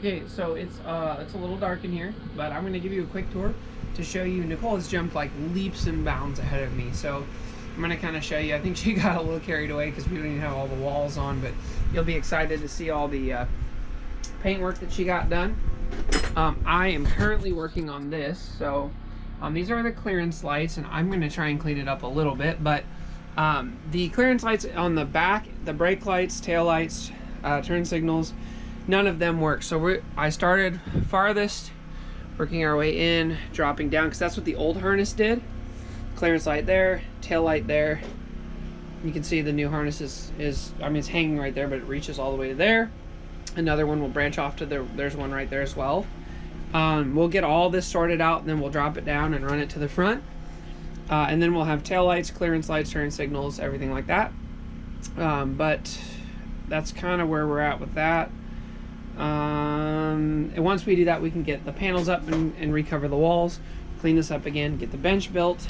Okay, so it's a little dark in here, but I'm gonna give you a quick tour to show you. Nicole has jumped like leaps and bounds ahead of me, so I'm gonna kind of show you. I think she got a little carried away because we don't even have all the walls on, but you'll be excited to see all the paint work that she got done. I am currently working on this, so these are the clearance lights, and I'm gonna try and clean it up a little bit, but the clearance lights on the back, the brake lights, tail lights, turn signals, none of them work. So I started farthest, working our way in, dropping down, because that's what the old harness did. Clearance light there, tail light there. You can see the new harness is I mean, it's hanging right there, but it reaches all the way to there. Another one will branch off to there's one right there as well. We'll get all this sorted out, and then we'll drop it down and run it to the front. And then we'll have tail lights, clearance lights, turn signals, everything like that. But that's kind of where we're at with that. And once we do that, we can get the panels up and recover the walls, clean this up again, get the bench built.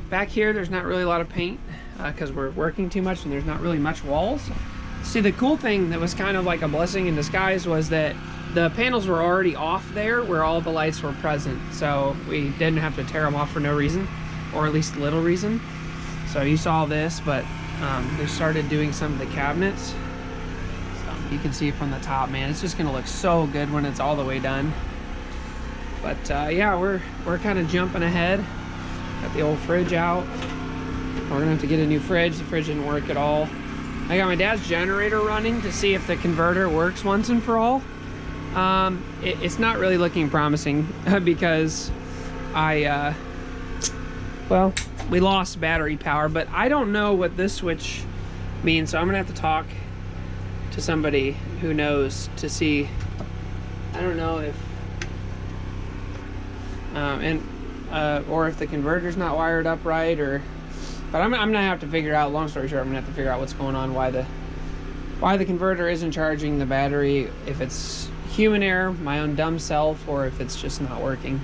Back here, there's not really a lot of paint because we're working too much and there's not really much walls. See, the cool thing that was kind of like a blessing in disguise was that the panels were already off there where all the lights were present. So we didn't have to tear them off for no reason, or at least little reason. So you saw this, but they started doing some of the cabinets. You can see from the top, man, it's just gonna look so good when it's all the way done. But yeah, we're kind of jumping ahead. Got the old fridge out. We're gonna have to get a new fridge. The fridge didn't work at all. I got my dad's generator running to see if the converter works once and for all. It's not really looking promising because well, we lost battery power, but I don't know what this switch means, so I'm gonna have to talk to somebody who knows to see. I don't know if or if the converter's not wired up right, but I'm gonna have to figure out, long story short, I'm gonna have to figure out what's going on, why the converter isn't charging the battery, if it's human error, my own dumb self, or if it's just not working.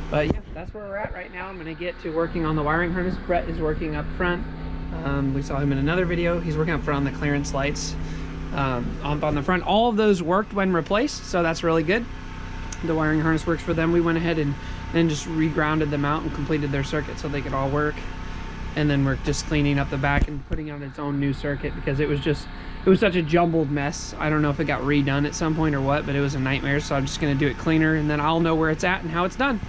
But yeah, that's where we're at right now. I'm gonna get to working on the wiring harness. Brett is working up front. We saw him in another video. He's working up front on the clearance lights. On the front, all of those worked when replaced, so that's really good. The wiring harness works for them. We went ahead and then just regrounded them out and completed their circuit so they could all work. And then we're just cleaning up the back and putting on its own new circuit because it was such a jumbled mess. I don't know if it got redone at some point or what, but it was a nightmare. So I'm just gonna do it cleaner, and then I'll know where it's at and how it's done.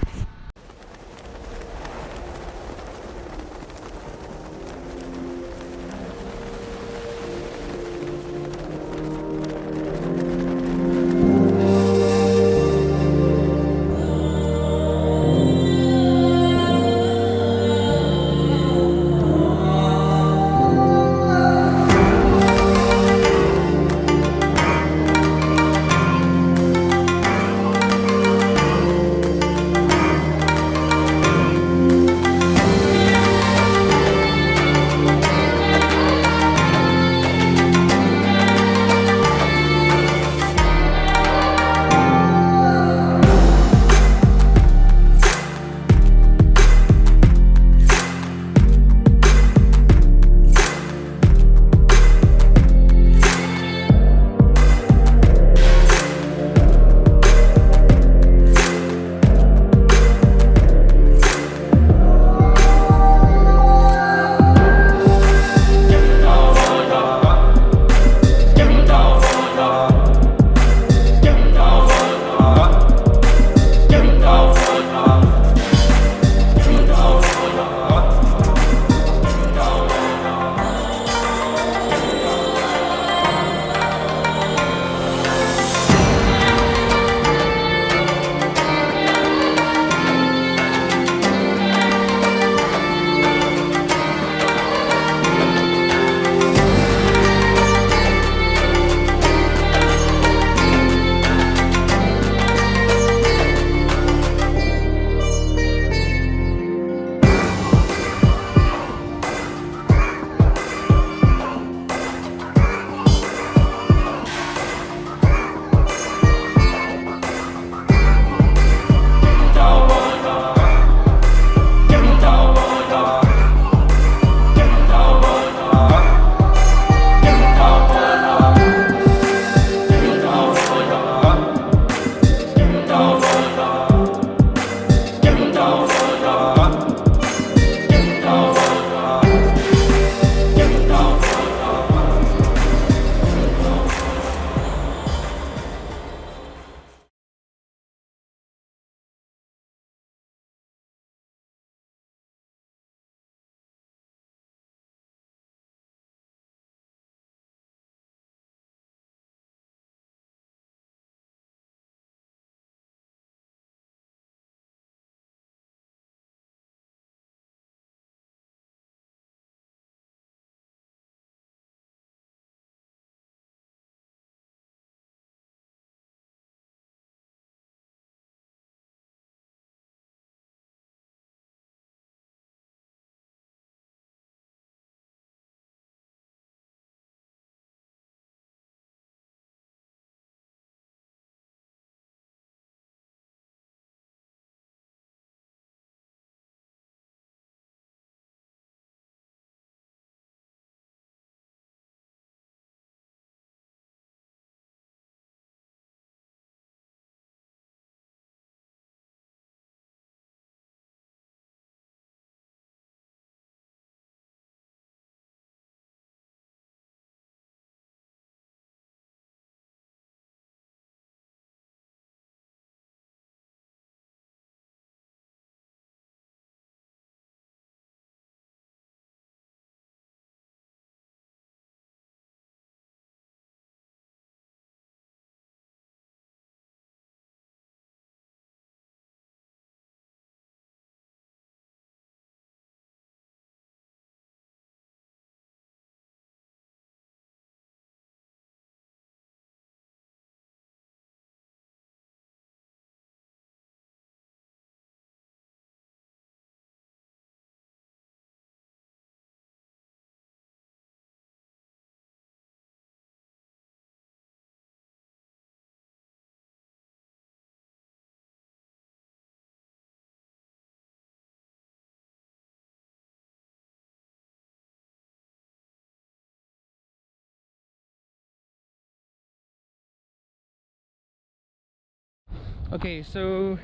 Okay, so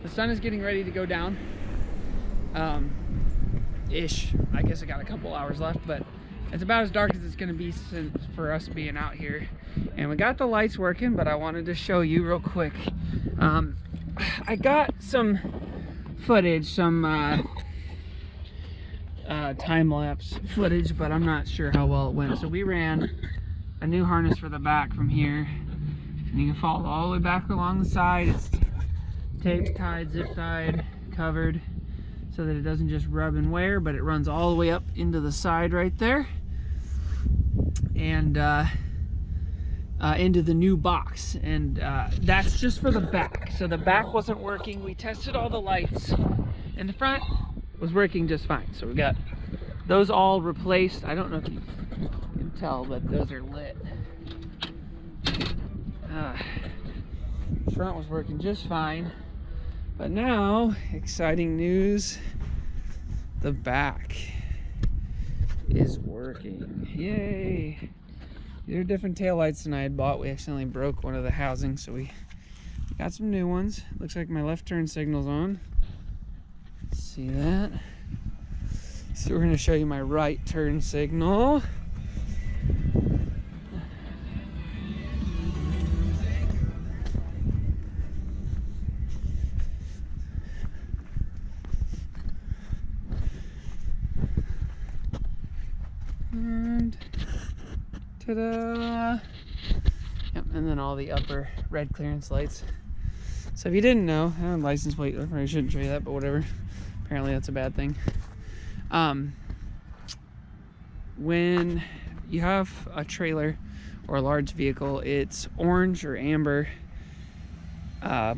the sun is getting ready to go down. Ish. I guess I got a couple hours left, but it's about as dark as it's gonna be for us being out here. And we got the lights working, but I wanted to show you real quick. I got some footage, some time-lapse footage, but I'm not sure how well it went. So we ran a new harness for the back from here, and you can follow all the way back along the side. It's taped, tied, zip tied, covered, so that it doesn't just rub and wear, but it runs all the way up into the side right there, and into the new box. And that's just for the back. So the back wasn't working. We tested all the lights, and the front was working just fine. So we got those all replaced. I don't know if you can tell, but those are lit. Front was working just fine. But now, exciting news, the back is working. Yay! These are different taillights than I had bought. We accidentally broke one of the housings, so we got some new ones. Looks like my left turn signal's on. See that? So we're gonna show you my right turn signal. And ta-da! Yep, and then all the upper red clearance lights. So if you didn't know, I have a license plate. I probably shouldn't show you that, but whatever. Apparently that's a bad thing. When you have a trailer or a large vehicle, it's orange or amber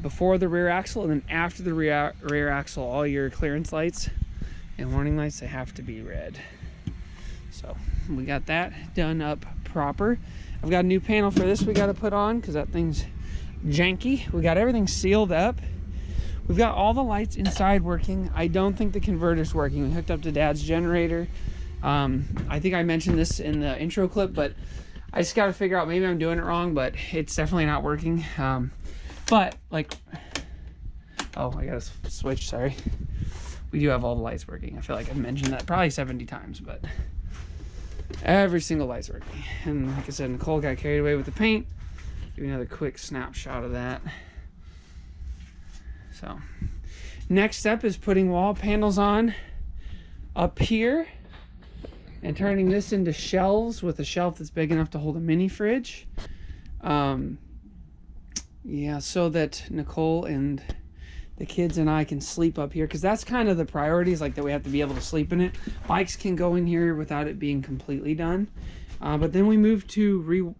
before the rear axle, and then after the rear axle, all your clearance lights and warning lights, they have to be red. So we got that done up proper. I've got a new panel for this we got to put on because that thing's janky. We got everything sealed up. We've got all the lights inside working. I don't think the converter's working. We hooked up to Dad's generator. I think I mentioned this in the intro clip, but I just got to figure out, maybe I'm doing it wrong, but it's definitely not working. But like, oh, I got to switch, sorry. We do have all the lights working. I feel like I've mentioned that probably 70 times, but every single light's working. And like I said, Nicole got carried away with the paint. Give you another quick snapshot of that. So next step is putting wall panels on up here and turning this into shelves with a shelf that's big enough to hold a mini fridge. Yeah, so that Nicole and the kids and I can sleep up here, because that's kind of the priorities, like that we have to be able to sleep in it. Bikes can go in here without it being completely done. But then we moved to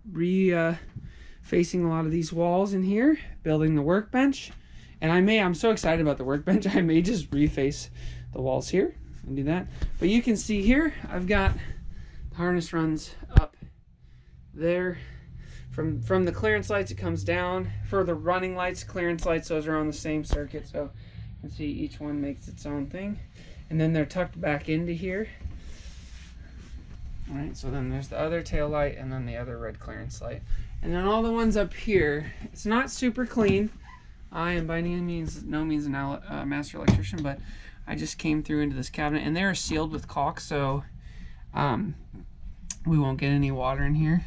facing a lot of these walls in here, building the workbench. And I'm so excited about the workbench, I may just reface the walls here and do that. But you can see here, I've got the harness runs up there. From the clearance lights, it comes down. For the running lights, clearance lights, those are on the same circuit. So you can see each one makes its own thing. And then they're tucked back into here. All right, so then there's the other tail light and then the other red clearance light. And then all the ones up here, it's not super clean. I am by no means a master electrician, but I just came through into this cabinet, and they're sealed with caulk, so we won't get any water in here.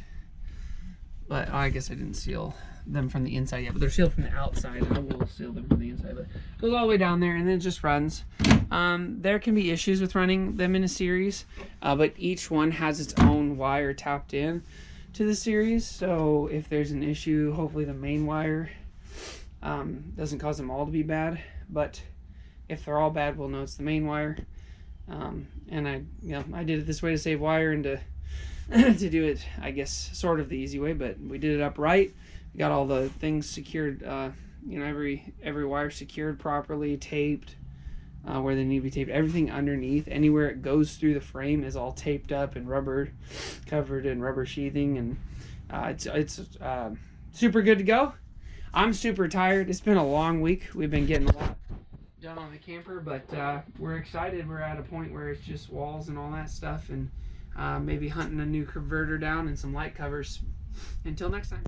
But I guess I didn't seal them from the inside yet, but they're sealed from the outside, and I will seal them from the inside. But it goes all the way down there, and then it just runs. There can be issues with running them in a series, but each one has its own wire tapped in to the series. So if there's an issue, hopefully the main wire doesn't cause them all to be bad. But if they're all bad, we'll know it's the main wire. And I did it this way to save wire and to do it, I guess, sort of the easy way, but we did it upright. We got all the things secured, every wire secured properly, taped where they need to be taped. Everything underneath, anywhere it goes through the frame, is all taped up and rubber covered in rubber sheathing, and it's super good to go. I'm super tired. It's been a long week. We've been getting a lot done on the camper, but we're excited. We're at a point where it's just walls and all that stuff, and maybe hunting a new converter down and some light covers. Until next time.